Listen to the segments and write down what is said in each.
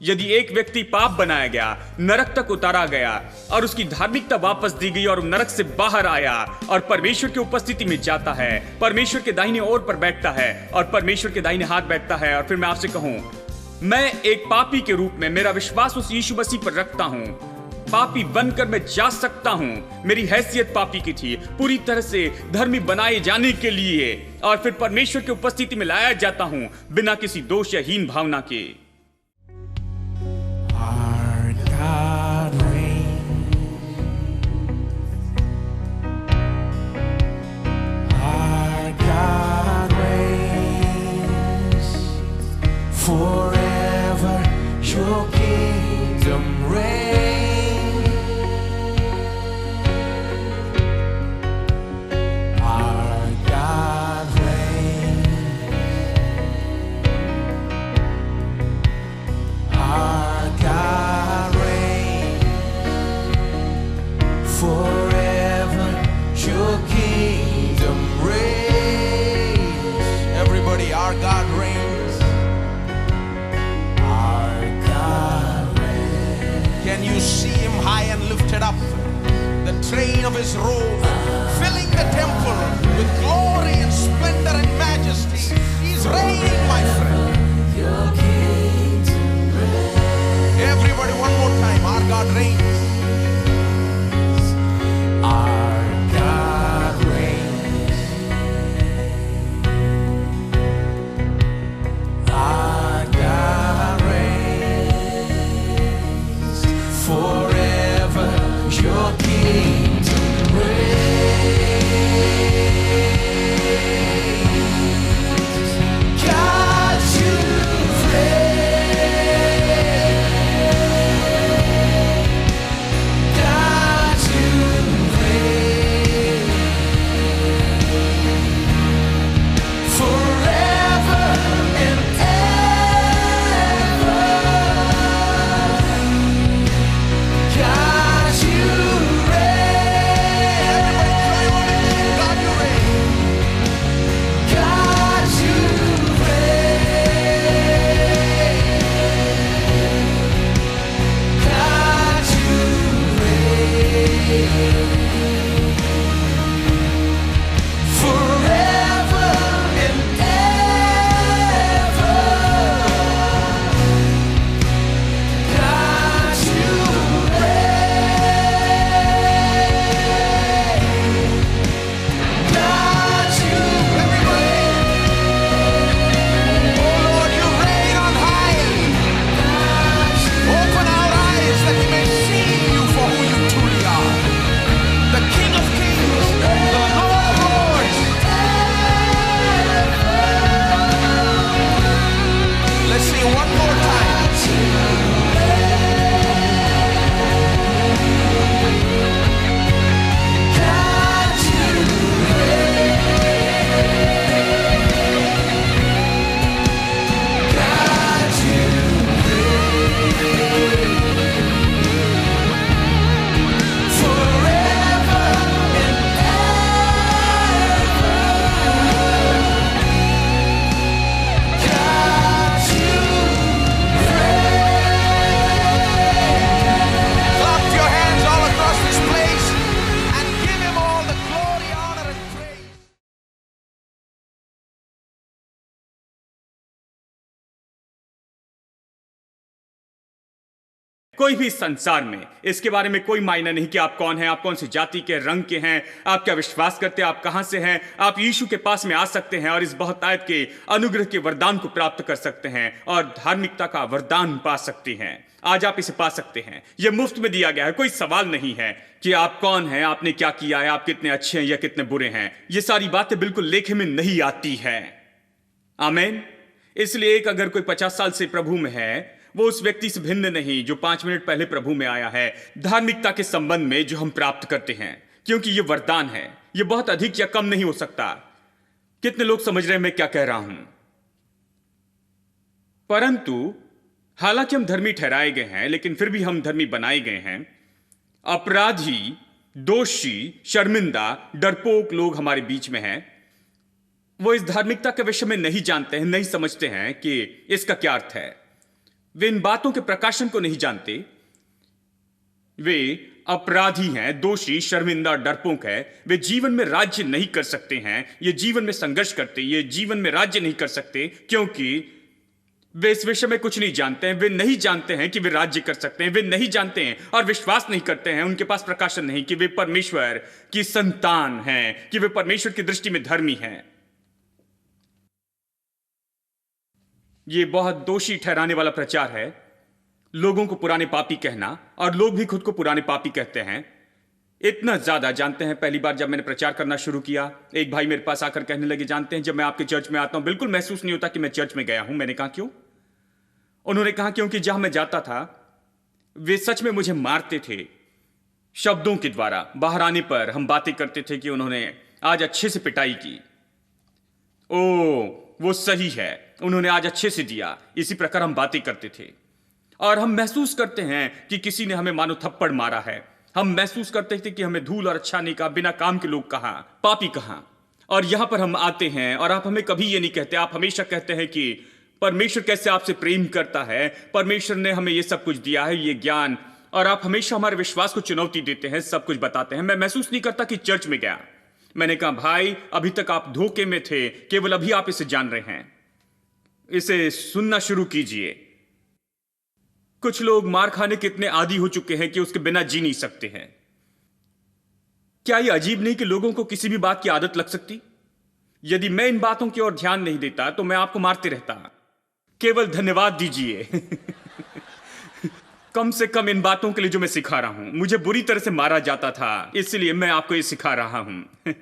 यदि एक व्यक्ति पाप बनाया गया, नरक तक उतारा गया और उसकी धार्मिकता वापस दी गई और नरक से बाहर आया और परमेश्वर की उपस्थिति में जाता है, परमेश्वर के दाहिने ओर पर बैठता है और परमेश्वर के दाहिने हाथ बैठता है, और फिर मैं आपसे कहूं, मैं एक पापी के रूप में मेरा विश्वास उस यीशु मसीह पर रखता हूं, पापी बनकर मैं जा सकता हूं, मेरी हैसियत पापी की थी, पूरी तरह से धर्मी बनाए जाने के लिए, और फिर परमेश्वर की उपस्थिति में लाया जाता हूं बिना किसी दोष या हीन भावना के। Forever your kingdom reigns. Our God reigns. Our God reigns. Forever your kingdom reigns. Everybody, our God reigns. Can you see him high and lifted up? The train of his robe filling the temple with glory and splendor and majesty. He's reigning, my friend. Everybody, one more time. Our God reigns. Our God reigns. Our God reigns. Forever your kingdom reigns. God, you reign. God, you reign. Forever and ever. God, you reign. God, you reign. God, you reign. God, you reign. Forever and ever. God, you God, you reign. Oh Lord, you reign on high. Open our eyes that we may see you for who you truly are. The King of Kings, the Lord of Lords. Let's sing one more time. God, you God, you forever and ever. God, you clap your hands all across this place and give him all the glory, honor, and praise. कोई भी संसार में इसके बारे में कोई मायना नहीं कि आप कौन हैं, आप कौन सी जाति के, रंग के हैं, आप क्या विश्वास करते हैं, आप कहां से हैं। आप यीशु के पास में आ सकते हैं और इस बहुतायत के अनुग्रह के वरदान को प्राप्त कर सकते हैं और धार्मिकता का वरदान पा सकते हैं। आज आप इसे पा सकते हैं, यह मुफ्त में दिया गया है। कोई सवाल नहीं है कि आप कौन हैं, आपने क्या किया है, आप कितने अच्छे हैं या कितने बुरे हैं। ये सारी बातें बिल्कुल लेखे में नहीं आती है। आमीन। इसलिए एक अगर कोई 50 साल से प्रभु में है, वो उस व्यक्ति से भिन्न नहीं जो 5 मिनट पहले प्रभु में आया है, धार्मिकता के संबंध में जो हम प्राप्त करते हैं, क्योंकि ये वरदान है। ये बहुत अधिक या कम नहीं हो सकता। कितने लोग समझ रहे हैं मैं क्या कह रहा हूं? परंतु हालांकि हम धर्मी ठहराए गए हैं, लेकिन फिर भी हम धर्मी बनाए गए हैं। अपराधी, दोषी, शर्मिंदा, डरपोक लोग हमारे बीच में हैं। वो इस धार्मिकता के विषय में नहीं जानते हैं, नहीं समझते हैं कि इसका क्या अर्थ है। वे इन बातों के प्रकाशन को नहीं जानते। वे अपराधी हैं, दोषी, शर्मिंदा, डरपोक है। वे जीवन में राज्य नहीं कर सकते हैं। ये जीवन में संघर्ष करते, ये जीवन में राज्य नहीं कर सकते, क्योंकि वे इस विषय में कुछ नहीं जानते हैं। वे नहीं जानते हैं कि वे राज्य कर सकते हैं। वे नहीं जानते हैं और विश्वास नहीं करते हैं, उनके पास प्रकाशन नहीं कि वे परमेश्वर की संतान हैं, कि वे परमेश्वर की दृष्टि में धर्मी हैं। ये बहुत दोषी ठहराने वाला प्रचार है, लोगों को पुराने पापी कहना, और लोग भी खुद को पुराने पापी कहते हैं। इतना ज्यादा जानते हैं। पहली बार जब मैंने प्रचार करना शुरू किया, एक भाई मेरे पास आकर कहने लगे, जानते हैं जब मैं आपके चर्च में आता हूं बिल्कुल महसूस नहीं होता कि मैं चर्च में गया हूं। मैंने कहा क्यों? उन्होंने कहा क्योंकि जहां मैं जाता था वे सच में मुझे मारते थे शब्दों के द्वारा। बाहर आने पर हम बातें करते थे कि उन्होंने आज अच्छे से पिटाई की। ओ वो सही है, उन्होंने आज अच्छे से दिया। इसी प्रकार हम बातें करते थे और हम महसूस करते हैं कि किसी ने हमें मानो थप्पड़ मारा है। हम महसूस करते थे कि हमें धूल और अच्छा नहीं कहा, बिना काम के लोग कहां, पापी कहां। और यहां पर हम आते हैं और आप हमें कभी ये नहीं कहते, आप हमेशा कहते हैं कि परमेश्वर कैसे आपसे प्रेम करता है, परमेश्वर ने हमें ये सब कुछ दिया है, ये ज्ञान, और आप हमेशा हमारे विश्वास को चुनौती देते हैं, सब कुछ बताते हैं। मैं महसूस नहीं करता कि चर्च में गया। मैंने कहा भाई अभी तक आप धोखे में थे, केवल अभी आप इसे जान रहे हैं। इसे सुनना शुरू कीजिए। कुछ लोग मार खाने के इतने आदी हो चुके हैं कि उसके बिना जी नहीं सकते हैं। क्या यह अजीब नहीं कि लोगों को किसी भी बात की आदत लग सकती? यदि मैं इन बातों की ओर ध्यान नहीं देता तो मैं आपको मारते रहता। केवल धन्यवाद दीजिए कम से कम इन बातों के लिए जो मैं सिखा रहा हूं। मुझे बुरी तरह से मारा जाता था, इसलिए मैं आपको ये सिखा रहा हूं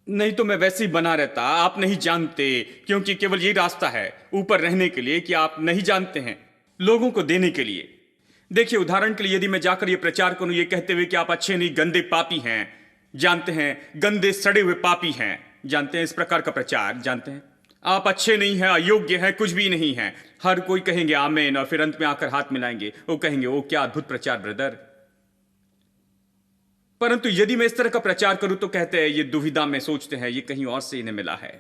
नहीं तो मैं वैसे ही बना रहता। आप नहीं जानते, क्योंकि केवल यही रास्ता है ऊपर रहने के लिए कि आप नहीं जानते हैं, लोगों को देने के लिए। देखिए उदाहरण के लिए यदि मैं जाकर ये प्रचार करूं ये कहते हुए कि आप अच्छे नहीं, गंदे पापी हैं, जानते हैं, गंदे सड़े हुए पापी हैं, जानते हैं, इस प्रकार का प्रचार, जानते हैं आप अच्छे नहीं हैं, अयोग्य हैं, कुछ भी नहीं हैं, हर कोई कहेंगे आमीन, और फिर अंत में आकर हाथ मिलाएंगे, वो कहेंगे ओ क्या अद्भुत प्रचार ब्रदर। परंतु यदि मैं इस तरह का प्रचार करूं तो कहते हैं ये दुविधा में, सोचते हैं ये कहीं और से इन्हें मिला है,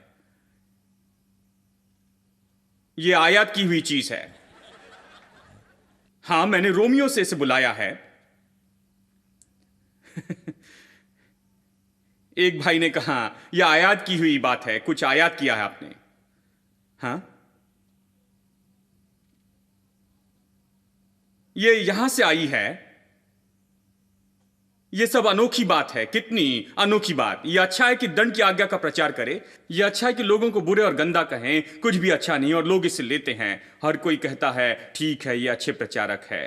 ये आयात की हुई चीज है। हां मैंने रोमियो से इसे बुलाया है एक भाई ने कहा यह आयात की हुई बात है, कुछ आयात किया है आपने। हां ये यहां से आई है, यह सब अनोखी बात है। कितनी अनोखी बात। यह अच्छा है कि दंड की आज्ञा का प्रचार करे, यह अच्छा है कि लोगों को बुरे और गंदा कहें, कुछ भी अच्छा नहीं, और लोग इसे लेते हैं। हर कोई कहता है ठीक है यह अच्छे प्रचारक है।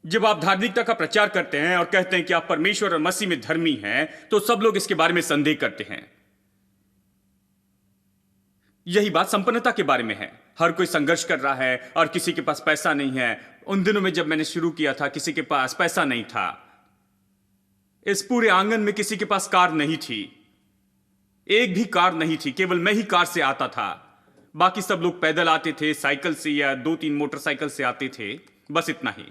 जब आप धार्मिकता का प्रचार करते हैं और कहते हैं कि आप परमेश्वर और मसीह में धर्मी हैं, तो सब लोग इसके बारे में संदेह करते हैं। यही बात संपन्नता के बारे में है। हर कोई संघर्ष कर रहा है और किसी के पास पैसा नहीं है। उन दिनों में जब मैंने शुरू किया था किसी के पास पैसा नहीं था। इस पूरे आंगन में किसी के पास कार नहीं थी, एक भी कार नहीं थी, केवल मैं ही कार से आता था। बाकी सब लोग पैदल आते थे, साइकिल से या 2-3 मोटरसाइकिल से आते थे, बस इतना ही।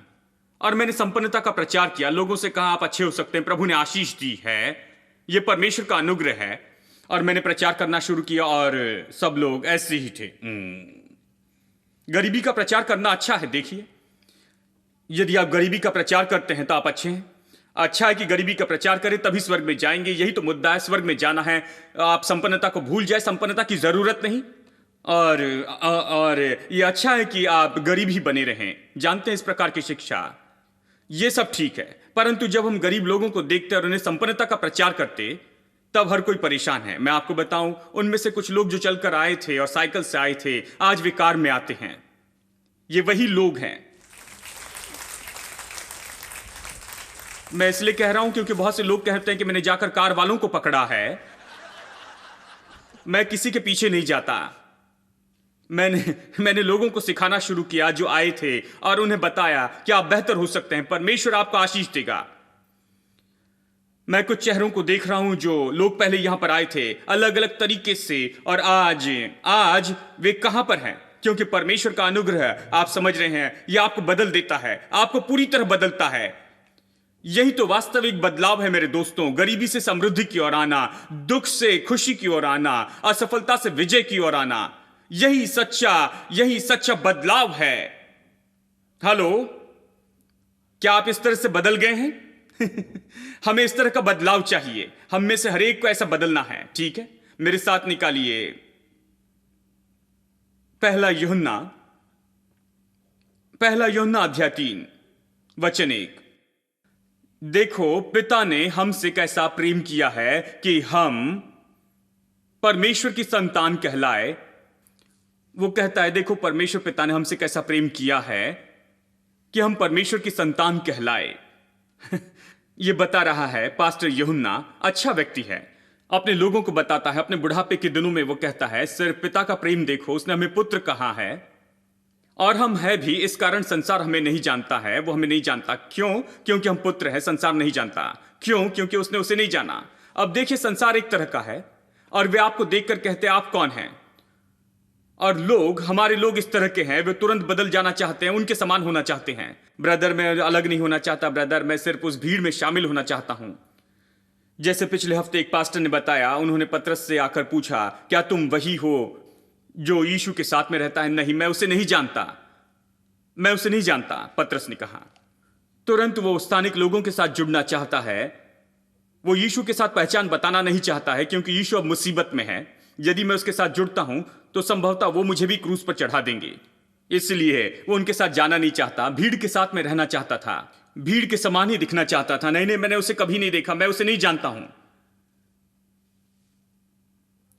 और मैंने संपन्नता का प्रचार किया, लोगों से कहा आप अच्छे हो सकते हैं, प्रभु ने आशीष दी है, यह परमेश्वर का अनुग्रह है। और मैंने प्रचार करना शुरू किया और सब लोग ऐसे ही थे। गरीबी का प्रचार करना अच्छा है। देखिए यदि आप गरीबी का प्रचार करते हैं तो आप अच्छे हैं। अच्छा है कि गरीबी का प्रचार करें तभी स्वर्ग में जाएंगे, यही तो मुद्दा है, स्वर्ग में जाना है। आप संपन्नता को भूल जाए, संपन्नता की जरूरत नहीं। और ये अच्छा है कि आप गरीब ही बने रहें, जानते हैं इस प्रकार की शिक्षा, ये सब ठीक है। परंतु जब हम गरीब लोगों को देखते और उन्हें संपन्नता का प्रचार करते तब हर कोई परेशान है। मैं आपको बताऊं, उनमें से कुछ लोग जो चलकर आए थे और साइकिल से आए थे आज वे कार में आते हैं। ये वही लोग हैं। मैं इसलिए कह रहा हूं क्योंकि बहुत से लोग कहते हैं कि मैंने जाकर कार वालों को पकड़ा है। मैं किसी के पीछे नहीं जाता। मैंने लोगों को सिखाना शुरू किया जो आए थे और उन्हें बताया कि आप बेहतर हो सकते हैं, परमेश्वर आपको आशीष देगा। मैं कुछ चेहरों को देख रहा हूं जो लोग पहले यहां पर आए थे अलग अलग तरीके से, और आज वे कहां पर हैं? क्योंकि परमेश्वर का अनुग्रह, आप समझ रहे हैं, यह आपको बदल देता है, आपको पूरी तरह बदलता है। यही तो वास्तविक बदलाव है मेरे दोस्तों। गरीबी से समृद्धि की ओर आना, दुख से खुशी की ओर आना, असफलता से विजय की ओर आना, यही सच्चा बदलाव है। हेलो, क्या आप इस तरह से बदल गए हैं? हमें इस तरह का बदलाव चाहिए। हम में से हर एक को ऐसा बदलना है। ठीक है, मेरे साथ निकालिए पहला यूहन्ना अध्याय 3 वचन 1। देखो, पिता ने हमसे कैसा प्रेम किया है कि हम परमेश्वर की संतान कहलाए। वो कहता है, देखो परमेश्वर पिता ने हमसे कैसा प्रेम किया है कि हम परमेश्वर की संतान कहलाए। ये बता रहा है पास्टर यूहन्ना। अच्छा व्यक्ति है, अपने लोगों को बताता है। अपने बुढ़ापे के दिनों में वो कहता है, सिर्फ पिता का प्रेम देखो, उसने हमें पुत्र कहा है और हम है भी। इस कारण संसार हमें नहीं जानता है। वो हमें नहीं जानता। क्यों? क्योंकि हम पुत्र हैं। संसार नहीं जानता। क्यों? क्योंकि उसने उसे नहीं जाना। अब देखिए, संसार एक तरह का है और वे आपको देखकर कहते हैं आप कौन हैं। और हमारे लोग इस तरह के हैं, वे तुरंत बदल जाना चाहते हैं, उनके समान होना चाहते हैं। ब्रदर, मैं अलग नहीं होना चाहता। ब्रदर, मैं सिर्फ उस भीड़ में शामिल होना चाहता हूं। जैसे पिछले हफ्ते एक पास्टर ने बताया, उन्होंने पतरस से आकर पूछा, क्या तुम वही हो जो यीशु के साथ में रहता है? नहीं, मैं उसे नहीं जानता, पतरस ने कहा। तुरंत वो स्थानिक लोगों के साथ जुड़ना चाहता है। वो यीशु के साथ पहचान बताना नहीं चाहता है, क्योंकि यीशु अब मुसीबत में है। यदि मैं उसके साथ जुड़ता हूं तो संभवतः वो मुझे भी क्रूस पर चढ़ा देंगे। इसलिए वो उनके साथ जाना नहीं चाहता, भीड़ के साथ में रहना चाहता था, भीड़ के समान ही दिखना चाहता था। नहीं, मैंने उसे कभी नहीं देखा, मैं उसे नहीं जानता हूं।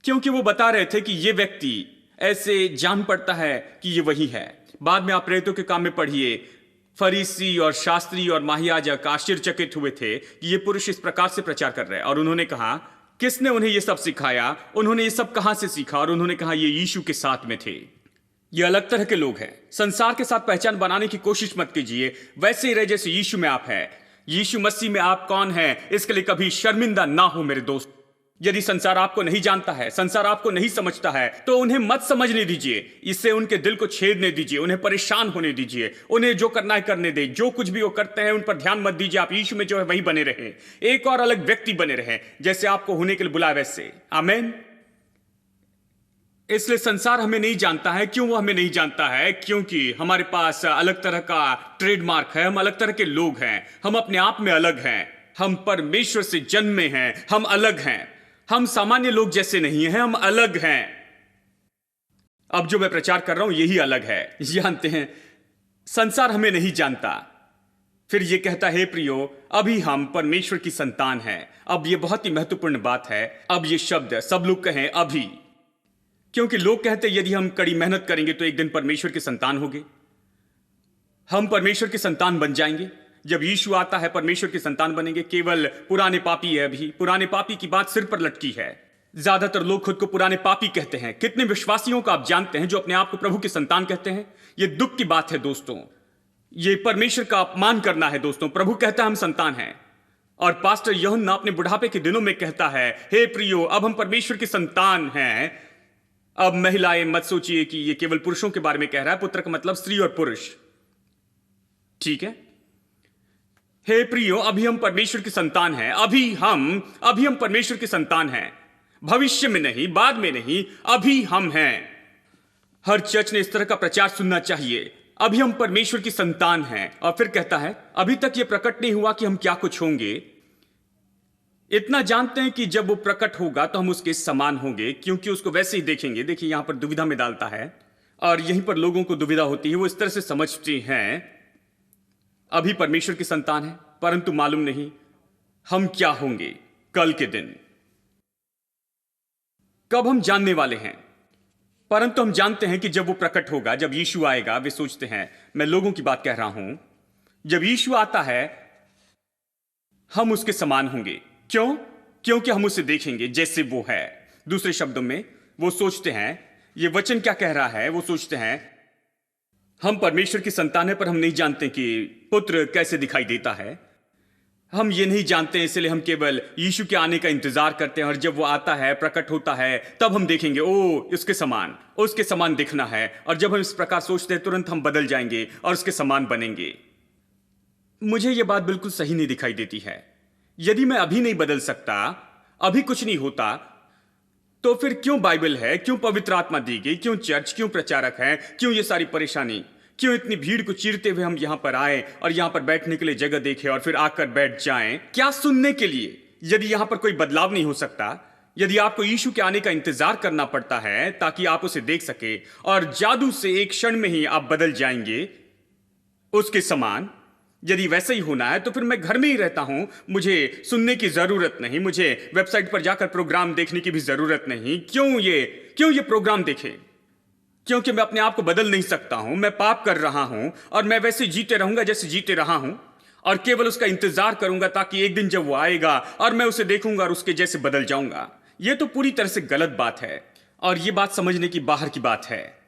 क्योंकि वो बता रहे थे कि ये व्यक्ति ऐसे जान पड़ता है कि ये वही है। बाद में आप प्रेरितों के काम में पढ़िए, फरीसी और शास्त्री और महायाजक आश्चर्यचकित हुए थे कि ये पुरुष इस प्रकार से प्रचार कर रहे हैं। और उन्होंने कहा, किसने उन्हें ये सब सिखाया? उन्होंने ये सब कहां से सीखा? और उन्होंने कहा, ये यीशु के साथ में थे। ये अलग तरह के लोग हैं। संसार के साथ पहचान बनाने की कोशिश मत कीजिए। वैसे ही रहे जैसे यीशु में आप हैं। यीशु मसीह में आप कौन हैं, इसके लिए कभी शर्मिंदा ना हो मेरे दोस्त। यदि संसार आपको नहीं जानता है, संसार आपको नहीं समझता है, तो उन्हें मत समझने दीजिए। इससे उनके दिल को छेदने दीजिए, उन्हें परेशान होने दीजिए। उन्हें जो करना है करने दे। जो कुछ भी वो करते हैं उन पर ध्यान मत दीजिए। आप यीशु में जो है वही बने रहे, एक और अलग व्यक्ति बने रहे, जैसे आपको होने के लिए बुलाया वैसे। आमीन। इसलिए संसार हमें नहीं जानता है। क्यों वो हमें नहीं जानता है? क्योंकि हमारे पास अलग तरह का ट्रेडमार्क है। हम अलग तरह के लोग हैं। हम अपने आप में अलग हैं। हम परमेश्वर से जन्मे हैं। हम अलग हैं। हम सामान्य लोग जैसे नहीं हैं, हम अलग हैं। अब जो मैं प्रचार कर रहा हूं यही अलग है। जानते हैं, संसार हमें नहीं जानता। फिर यह कहता है, प्रियो, अभी हम परमेश्वर की संतान हैं। अब यह बहुत ही महत्वपूर्ण बात है। अब यह शब्द सब लोग कहें अभी, क्योंकि लोग कहते हैं यदि हम कड़ी मेहनत करेंगे तो एक दिन परमेश्वर की संतान होंगे, हम परमेश्वर की संतान बन जाएंगे। जब यीशु आता है परमेश्वर की संतान बनेंगे। केवल पुराने पापी है। अभी पुराने पापी की बात सिर पर लटकी है। ज्यादातर लोग खुद को पुराने पापी कहते हैं। कितने विश्वासियों को आप जानते हैं जो अपने आप को प्रभु की संतान कहते हैं? यह दुख की बात है दोस्तों। यह परमेश्वर का अपमान करना है दोस्तों। प्रभु कहता है हम संतान हैं। और पास्टर यूहन्ना अपने बुढ़ापे के दिनों में कहता है, हे प्रियो, अब हम परमेश्वर की संतान हैं। अब महिलाएं मत सोचिए कि यह केवल पुरुषों के बारे में कह रहा है। पुत्र का मतलब स्त्री और पुरुष। ठीक है। हे प्रियो, अभी हम परमेश्वर की संतान हैं। अभी हम परमेश्वर की संतान हैं। भविष्य में नहीं, बाद में नहीं, अभी हम हैं। हर चर्च ने इस तरह का प्रचार सुनना चाहिए। अभी हम परमेश्वर की संतान हैं। और फिर कहता है, अभी तक यह प्रकट नहीं हुआ कि हम क्या कुछ होंगे। इतना जानते हैं कि जब वो प्रकट होगा तो हम उसके समान होंगे, क्योंकि उसको वैसे ही देखेंगे। देखिए, यहां पर दुविधा में डालता है और यहीं पर लोगों को दुविधा होती है। वो इस तरह से समझते हैं अभी परमेश्वर की संतान है, परंतु मालूम नहीं हम क्या होंगे कल के दिन। कब हम जानने वाले हैं, परंतु हम जानते हैं कि जब वो प्रकट होगा, जब यीशु आएगा। वे सोचते हैं, मैं लोगों की बात कह रहा हूं, जब यीशु आता है हम उसके समान होंगे। क्यों? क्योंकि हम उसे देखेंगे जैसे वो है। दूसरे शब्दों में वो सोचते हैं, ये वचन क्या कह रहा है? वो सोचते हैं हम परमेश्वर की संतान है, पर हम नहीं जानते कि पुत्र कैसे दिखाई देता है। हम ये नहीं जानते, इसलिए हम केवल यीशु के आने का इंतजार करते हैं। और जब वो आता है, प्रकट होता है, तब हम देखेंगे, ओ उसके समान दिखना है। और जब हम इस प्रकार सोचते हैं, तुरंत हम बदल जाएंगे और उसके समान बनेंगे। मुझे यह बात बिल्कुल सही नहीं दिखाई देती है। यदि मैं अभी नहीं बदल सकता, अभी कुछ नहीं होता, तो फिर क्यों बाइबल है, क्यों पवित्र आत्मा दी गई, क्यों चर्च, क्यों प्रचारक है, क्यों ये सारी परेशानी, क्यों इतनी भीड़ को चीरते हुए हम यहां पर आए और यहां पर बैठने के लिए जगह देखें और फिर आकर बैठ जाएं? क्या सुनने के लिए? यदि यहां पर कोई बदलाव नहीं हो सकता, यदि आपको यीशु के आने का इंतजार करना पड़ता है ताकि आप उसे देख सके और जादू से एक क्षण में ही आप बदल जाएंगे उसके समान, यदि वैसे ही होना है तो फिर मैं घर में ही रहता हूं, मुझे सुनने की जरूरत नहीं, मुझे वेबसाइट पर जाकर प्रोग्राम देखने की भी जरूरत नहीं। क्यों ये प्रोग्राम देखें? क्योंकि मैं अपने आप को बदल नहीं सकता हूं, मैं पाप कर रहा हूं और मैं वैसे जीते रहूंगा जैसे जीते रहा हूं और केवल उसका इंतजार करूंगा ताकि एक दिन जब वो आएगा और मैं उसे देखूंगा और उसके जैसे बदल जाऊंगा। यह तो पूरी तरह से गलत बात है और यह बात समझने की बाहर की बात है।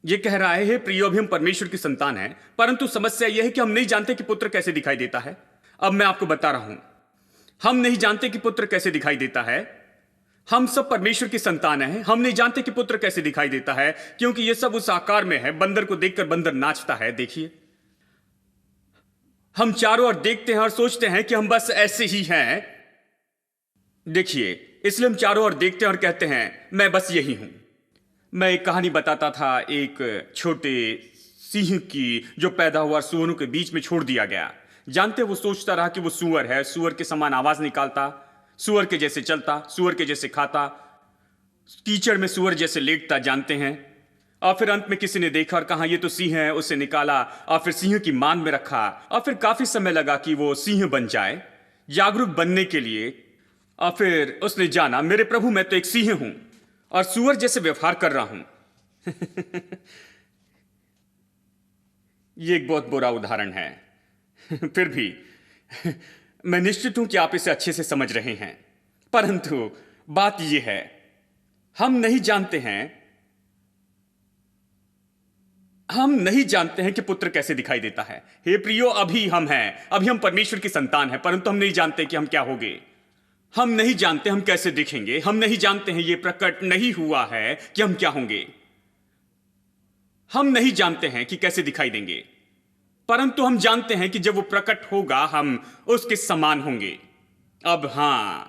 ये कह रहा है, हे प्रियो, अभी हम परमेश्वर की संतान हैं, परंतु समस्या यह है कि हम नहीं जानते कि पुत्र कैसे दिखाई देता है। अब मैं आपको बता रहा हूं, हम नहीं जानते कि पुत्र कैसे दिखाई देता है। हम सब परमेश्वर की संतान हैं, हम नहीं जानते कि पुत्र कैसे दिखाई देता है, क्योंकि यह सब उस आकार में है। बंदर को देखकर बंदर नाचता है। देखिए, हम चारों ओर देखते हैं और सोचते हैं कि हम बस ऐसे ही हैं। देखिए, इसलिए हम चारों ओर देखते हैं और कहते हैं मैं बस यही हूं। मैं एक कहानी बताता था, एक छोटे सिंह की जो पैदा हुआ सुअरों के बीच में छोड़ दिया गया। जानते, वो सोचता रहा कि वो सुअर है, सुअर के समान आवाज निकालता, सुअर के जैसे चलता, सुअर के जैसे खाता, कीचड़ में सुअर जैसे लेटता, जानते हैं। और फिर अंत में किसी ने देखा और कहा ये तो सिंह है, उसे निकाला और फिर सिंह की मान में रखा और फिर काफी समय लगा कि वो सिंह बन जाए, जागरूक बनने के लिए। और फिर उसने जाना, मेरे प्रभु, मैं तो एक सिंह हूं और सुअर जैसे व्यवहार कर रहा हूं। यह एक बहुत बुरा उदाहरण है। फिर भी मैं निश्चित हूं कि आप इसे अच्छे से समझ रहे हैं। परंतु बात यह है, हम नहीं जानते हैं कि पुत्र कैसे दिखाई देता है। हे प्रियो, अभी हम परमेश्वर की संतान हैं, परंतु हम नहीं जानते कि हम क्या होंगे। हम नहीं जानते हम कैसे दिखेंगे। हम नहीं जानते हैं, ये प्रकट नहीं हुआ है कि हम क्या होंगे। हम नहीं जानते हैं कि कैसे दिखाई देंगे, परंतु हम जानते हैं कि जब वो प्रकट होगा हम उसके समान होंगे। अब हां,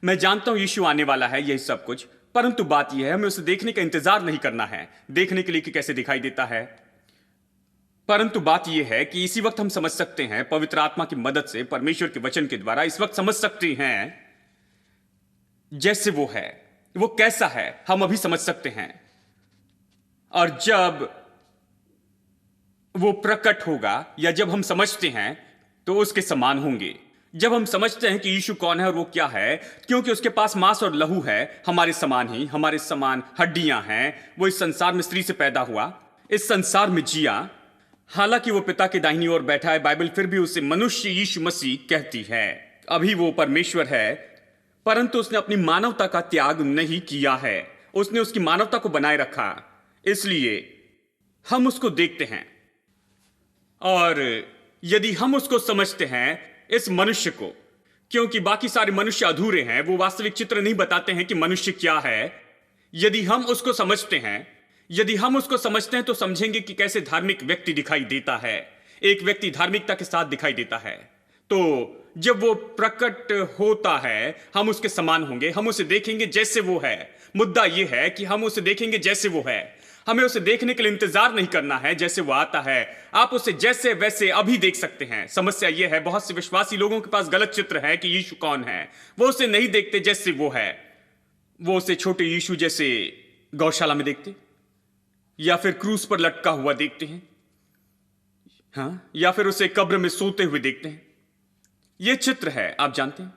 मैं जानता हूं यीशु आने वाला है, यही सब कुछ, परंतु बात यह है हमें उसे देखने का इंतजार नहीं करना है, देखने के लिए कि कैसे दिखाई देता है। परंतु बात यह है कि इसी वक्त हम समझ सकते हैं, पवित्र आत्मा की मदद से, परमेश्वर के वचन के द्वारा इस वक्त समझ सकते हैं जैसे वो है, वो कैसा है, हम अभी समझ सकते हैं। और जब वो प्रकट होगा या जब हम समझते हैं तो उसके समान होंगे। जब हम समझते हैं कि यीशु कौन है और वो क्या है, क्योंकि उसके पास मांस और लहू है, हमारे समान ही, हमारे समान हड्डियां हैं। वो इस संसार में स्त्री से पैदा हुआ, इस संसार में जिया, हालांकि वो पिता के दाहिनी ओर बैठा है, बाइबल फिर भी उसे मनुष्य यीशु मसीह कहती है। अभी वो परमेश्वर है, परंतु उसने अपनी मानवता का त्याग नहीं किया है, उसने उसकी मानवता को बनाए रखा। इसलिए हम उसको देखते हैं और यदि हम उसको समझते हैं, इस मनुष्य को, क्योंकि बाकी सारे मनुष्य अधूरे हैं, वो वास्तविक चित्र नहीं बताते हैं कि मनुष्य क्या है। यदि हम उसको समझते हैं तो समझेंगे कि कैसे धार्मिक व्यक्ति दिखाई देता है। एक व्यक्ति धार्मिकता के साथ दिखाई देता है, तो जब वो प्रकट होता है हम उसके समान होंगे, हम उसे देखेंगे जैसे वो है। मुद्दा यह है कि हम उसे देखेंगे जैसे वो है, हमें उसे देखने के लिए इंतजार नहीं करना है। जैसे वो आता है आप उसे जैसे वैसे अभी देख सकते हैं। समस्या यह है, बहुत से विश्वासी लोगों के पास गलत चित्र है कि यीशु कौन है। वो उसे नहीं देखते जैसे वो है, वो उसे छोटे यीशु जैसे गौशाला में देखते, या फिर क्रूस पर लटका हुआ देखते हैं, हाँ, या फिर उसे कब्र में सोते हुए देखते हैं। यह चित्र है, आप जानते हैं,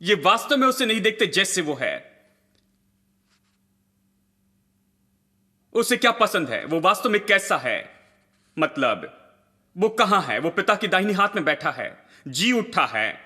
ये वास्तव में उसे नहीं देखते जैसे वो है। उसे क्या पसंद है, वो वास्तव में कैसा है, मतलब वो कहां है। वो पिता की दाहिनी हाथ में बैठा है, जी उठा है,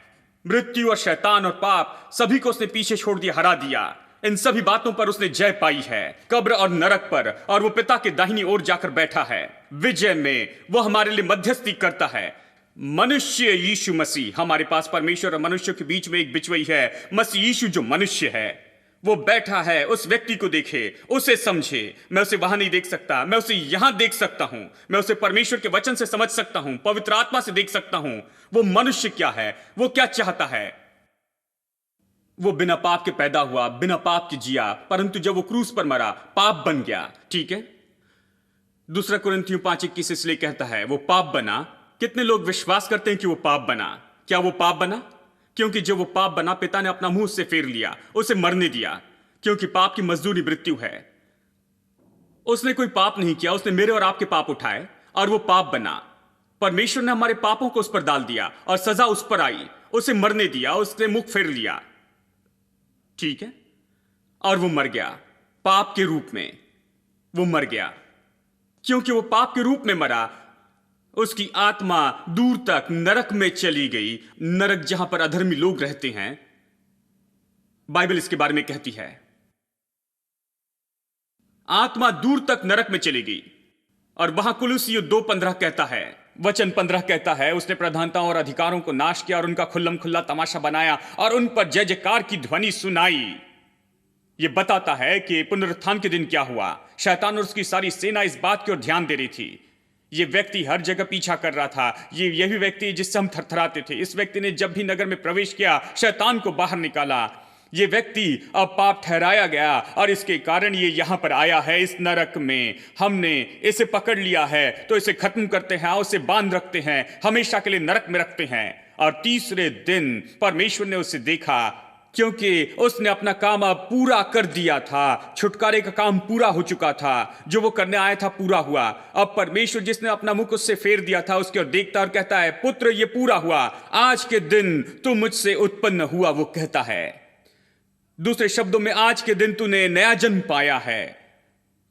मृत्यु और शैतान और पाप सभी को उसने पीछे छोड़ दिया, हरा दिया। इन सभी बातों पर उसने जय पाई है, कब्र और नरक पर, और वो पिता के दाहिनी ओर जाकर बैठा है। विजय में वो हमारे लिए मध्यस्थी करता है। मनुष्य यीशु मसीह, हमारे पास परमेश्वर और मनुष्य के बीच में एक बिचवई है, मसीह यीशु जो मनुष्य है, वो बैठा है। उस व्यक्ति को देखे, उसे समझे। मैं उसे वहां नहीं देख सकता, मैं उसे यहां देख सकता हूं। मैं उसे परमेश्वर के वचन से समझ सकता हूं, पवित्र आत्मा से देख सकता हूं। वो मनुष्य क्या है, वो क्या चाहता है, वो बिना पाप के पैदा हुआ, बिना पाप के जिया, परंतु जब वो क्रूस पर मरा पाप बन गया। ठीक है, दूसरा कुरिन्थियों 5:21 इसलिए कहता है वो पाप बना। कितने लोग विश्वास करते हैं कि वो पाप बना? क्या वो पाप बना? क्योंकि जब वो पाप बना, पिता ने अपना मुंह उससे फेर लिया, उसे मरने दिया, क्योंकि पाप की मजदूरी मृत्यु है। उसने कोई पाप नहीं किया, उसने मेरे और आपके पाप उठाए और वो पाप बना। परमेश्वर ने हमारे पापों को उस पर डाल दिया और सजा उस पर आई, उसे मरने दिया, उसने मुख फेर लिया। ठीक है, और वो मर गया पाप के रूप में। वो मर गया क्योंकि वो पाप के रूप में मरा। उसकी आत्मा दूर तक नरक में चली गई, नरक जहां पर अधर्मी लोग रहते हैं। बाइबल इसके बारे में कहती है आत्मा दूर तक नरक में चली गई। और वहां कुलुसियों 2:15 कहता है, वचन 15 कहता है, उसने प्रधानताओं और अधिकारों को नाश किया और उनका खुल्लम खुल्ला तमाशा बनाया और उन पर जय जयकार की ध्वनि सुनाई। यह बताता है कि पुनरुत्थान के दिन क्या हुआ। शैतान और उसकी सारी सेना इस बात की ओर ध्यान दे रही थी। यह व्यक्ति हर जगह पीछा कर रहा था। यही व्यक्ति जिससे हम थरथराते थे। इस व्यक्ति ने जब भी नगर में प्रवेश किया, शैतान को बाहर निकाला। यह व्यक्ति अब पाप ठहराया गया और इसके कारण ये यहां पर आया है इस नरक में। हमने इसे पकड़ लिया है तो इसे खत्म करते हैं, उसे बांध रखते हैं, हमेशा के लिए नरक में रखते हैं। और तीसरे दिन परमेश्वर ने उसे देखा, क्योंकि उसने अपना काम अब पूरा कर दिया था। छुटकारे का काम पूरा हो चुका था, जो वो करने आया था पूरा हुआ। अब परमेश्वर जिसने अपना मुख उससे फेर दिया था, उसकी ओर देखता और कहता है, पुत्र ये पूरा हुआ, आज के दिन तू मुझसे उत्पन्न हुआ। वो कहता है, दूसरे शब्दों में, आज के दिन तूने नया जन्म पाया है।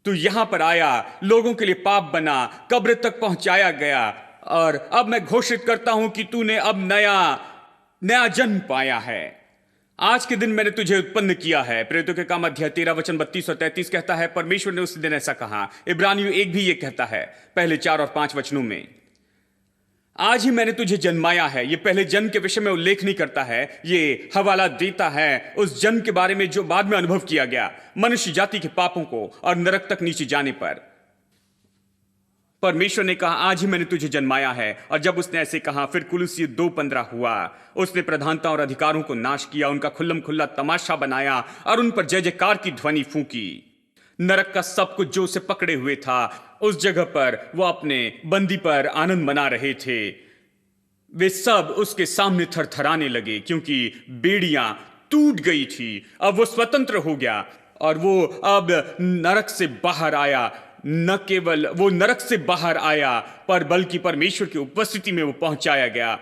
तू यहां पर आया, लोगों के लिए पाप बना, कब्र तक पहुंचाया गया, और अब मैं घोषित करता हूं कि तूने अब नया जन्म पाया है। आज के दिन मैंने तुझे उत्पन्न किया है। प्रेरितों के काम अध्याय 13 वचन 32 और 33 कहता है, परमेश्वर ने उस दिन ऐसा कहा। इब्रानियों 1 भी ये कहता है, पहले 4 और 5 वचनों में, आज ही मैंने तुझे जन्माया है। ये पहले जन्म के विषय में उल्लेख नहीं करता है, ये हवाला देता है उस जन्म के बारे में जो बाद में अनुभव किया गया मनुष्य जाति के पापों को और नरक तक नीचे जाने पर। परमेश्वर ने कहा, आज ही मैंने तुझे जन्माया है। और जब उसने ऐसे कहा, फिर कुलुसियों 2:15 हुआ, उसने प्रधानता और अधिकारों को नाश किया, उनका खुल्लम खुल्ला तमाशा बनाया और उन पर जय जयकार की ध्वनि फूंकी। नरक का सब कुछ जो उसे पकड़े हुए था, उस जगह पर वो अपने बंदी पर आनंद मना रहे थे, वे सब उसके सामने थरथराने लगे, क्योंकि बेड़ियां टूट गई थी। अब वो स्वतंत्र हो गया और वो अब नरक से बाहर आया। न केवल वो नरक से बाहर आया, पर बल्कि परमेश्वर की उपस्थिति में वो पहुंचाया गया,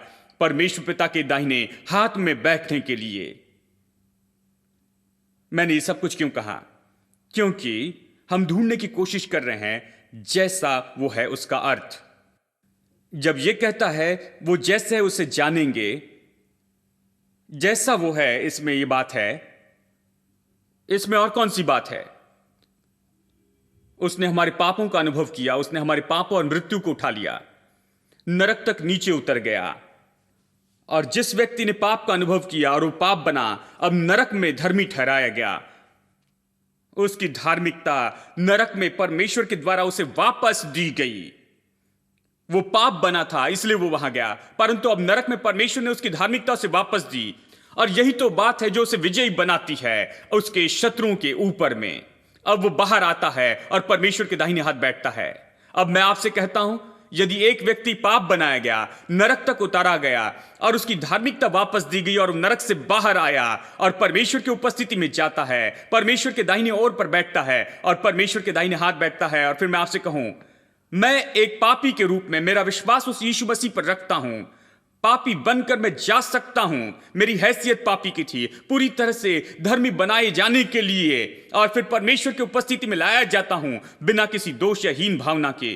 परमेश्वर पिता के दाहिने हाथ में बैठने के लिए। मैंने ये सब कुछ क्यों कहा? क्योंकि हम ढूंढने की कोशिश कर रहे हैं जैसा वो है उसका अर्थ। जब ये कहता है वो जैसे है उसे जानेंगे, जैसा वो है, इसमें ये बात है। इसमें और कौन सी बात है? उसने हमारे पापों का अनुभव किया, उसने हमारे पापों और मृत्यु को उठा लिया, नरक तक नीचे उतर गया। और जिस व्यक्ति ने पाप का अनुभव किया और वो पाप बना, अब नरक में धर्मी ठहराया गया। उसकी धार्मिकता नरक में परमेश्वर के द्वारा उसे वापस दी गई। वो पाप बना था इसलिए वो वहां गया, परंतु अब नरक में परमेश्वर ने उसकी धार्मिकता उसे वापस दी। और यही तो बात है जो उसे विजयी बनाती है उसके शत्रुओं के ऊपर में। अब वो बाहर आता है और परमेश्वर के दाहिने हाथ बैठता है। अब मैं आपसे कहता हूं, यदि एक व्यक्ति पाप बनाया गया, नरक तक उतारा गया और उसकी धार्मिकता वापस दी गई और नरक से बाहर आया और परमेश्वर की उपस्थिति में जाता है, परमेश्वर के दाहिने ओर पर बैठता है और परमेश्वर के दाहिने हाथ बैठता है, और फिर मैं आपसे कहूं, मैं एक पापी के रूप में मेरा विश्वास उस यीशु मसीह पर रखता हूं, पापी बनकर मैं जा सकता हूं। मेरी हैसियत पापी की थी, पूरी तरह से धर्मी बनाए जाने के लिए, और फिर परमेश्वर की उपस्थिति में लाया जाता हूं बिना किसी दोष या हीन भावना के।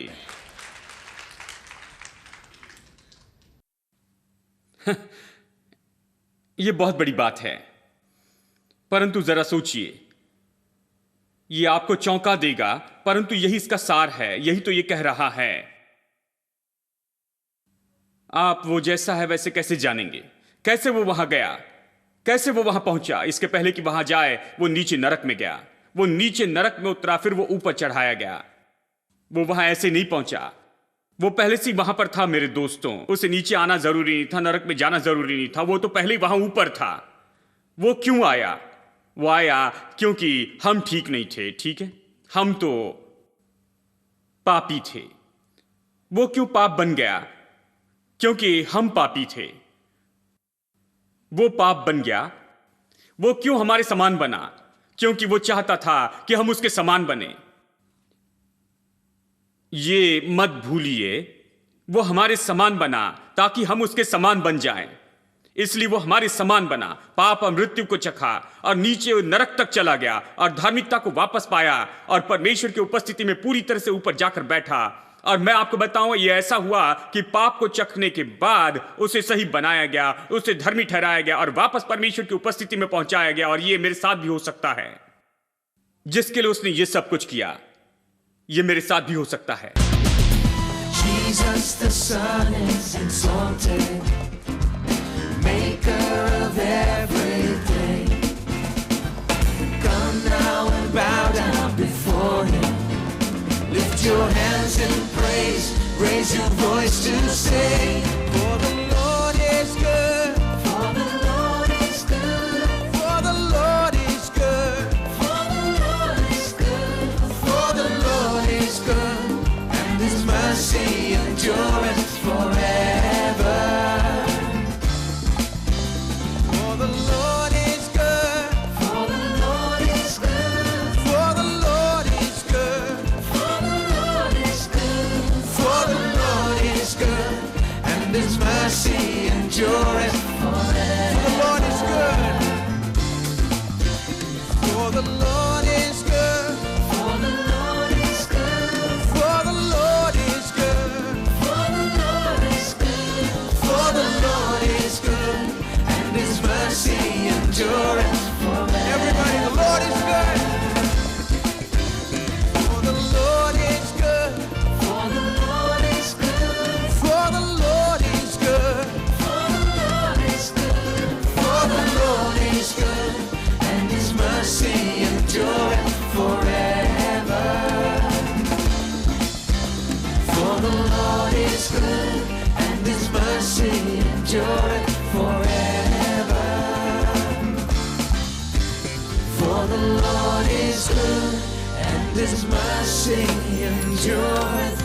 यह बहुत बड़ी बात है, परंतु जरा सोचिए, यह आपको चौंका देगा, परंतु यही इसका सार है। यही तो यह कह रहा है। आप वो जैसा है वैसे कैसे जानेंगे? कैसे वो वहां गया? कैसे वो वहां पहुंचा? इसके पहले कि वहां जाए वो नीचे नरक में गया, वो नीचे नरक में उतरा, फिर वो ऊपर चढ़ाया गया। वो वहां ऐसे नहीं पहुंचा, वो पहले से वहां पर था। मेरे दोस्तों, उसे नीचे आना जरूरी नहीं था, नरक में जाना जरूरी नहीं था, वो तो पहले ही वहां ऊपर था। वो क्यों आया? वो आया क्योंकि हम ठीक नहीं थे, ठीक है? हम तो पापी थे। वो क्यों पाप बन गया? क्योंकि हम पापी थे। वो पाप बन गया। वो क्यों हमारे समान बना? क्योंकि वो चाहता था कि हम उसके समान बने। ये मत भूलिए, वो हमारे समान बना ताकि हम उसके समान बन जाएं। इसलिए वो हमारे समान बना, पाप और मृत्यु को चखा और नीचे नरक तक चला गया और धार्मिकता को वापस पाया और परमेश्वर की उपस्थिति में पूरी तरह से ऊपर जाकर बैठा। और मैं आपको बताऊं, ये ऐसा हुआ कि पाप को चखने के बाद उसे सही बनाया गया, उसे धर्मी ठहराया गया और वापस परमेश्वर की उपस्थिति में पहुंचाया गया। और ये मेरे साथ भी हो सकता है। जिसके लिए उसने ये सब कुछ किया, ये मेरे साथ भी हो सकता है। Jesus the Son is exalted, Maker of everything. Come now and bow down before Him. Lift your hands in praise, raise your voice to sing. For the Lord is good. For the Lord is good. For the Lord is good. For the Lord is good. For the Lord is good. And His mercy endureth forever. For the Lord is good. For the Lord is good. For the Lord is good. For the Lord is good. For the Lord is good. And His mercy endureth forever. The Lord is good. For the Lord is good. For the Lord is good. For the Lord is good. For the Lord is good. For the Lord is good. And His mercy endureth forever. Everybody, the Lord is good. For the Lord is good. For the Lord is good. For the Lord is good. For the Lord is good. For the Lord is good. And His mercy endureth forever. For the Lord is good. And His mercy endureth forever. For the Lord is good. And His mercy endureth